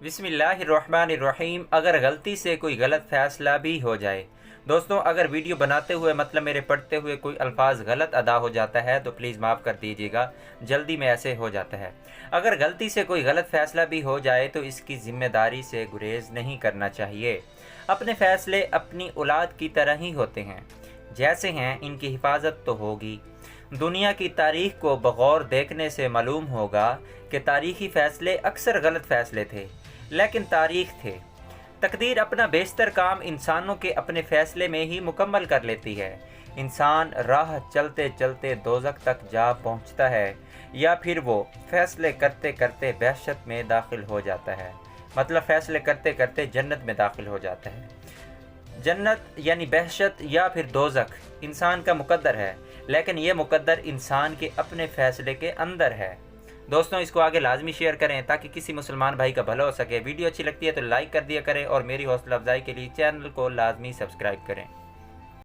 बिस्मिल्लाहिर्रहमानिर्रहीम। अगर गलती से कोई गलत फ़ैसला भी हो जाए, दोस्तों अगर वीडियो बनाते हुए मतलब मेरे पढ़ते हुए कोई अल्फाज गलत अदा हो जाता है तो प्लीज़ माफ़ कर दीजिएगा, जल्दी में ऐसे हो जाता है। अगर गलती से कोई गलत फ़ैसला भी हो जाए तो इसकी ज़िम्मेदारी से गुरेज़ नहीं करना चाहिए। अपने फ़ैसले अपनी औलाद की तरह ही होते हैं, जैसे हैं इनकी हिफाजत तो होगी। दुनिया की तारीख़ को बग़ौर देखने से मालूम होगा कि तारीख़ी फ़ैसले अक्सर गलत फ़ैसले थे, लेकिन तारीख़ थे। तकदीर अपना बेशतर काम इंसानों के अपने फ़ैसले में ही मुकम्मल कर लेती है। इंसान राह चलते चलते दोज़ख तक जा पहुंचता है या फिर वो फ़ैसले करते करते बहशत में दाखिल हो जाता है, मतलब फ़ैसले करते करते जन्नत में दाखिल हो जाता है। जन्नत यानी बहशत या फिर दोज़ख इंसान का मुकद्दर है, लेकिन ये मुकद्दर इंसान के अपने फ़ैसले के अंदर है। दोस्तों इसको आगे लाजमी शेयर करें ताकि किसी मुसलमान भाई का भला हो सके। वीडियो अच्छी लगती है तो लाइक कर दिया करें और मेरी हौसला अफजाई के लिए चैनल को लाजमी सब्सक्राइब करें।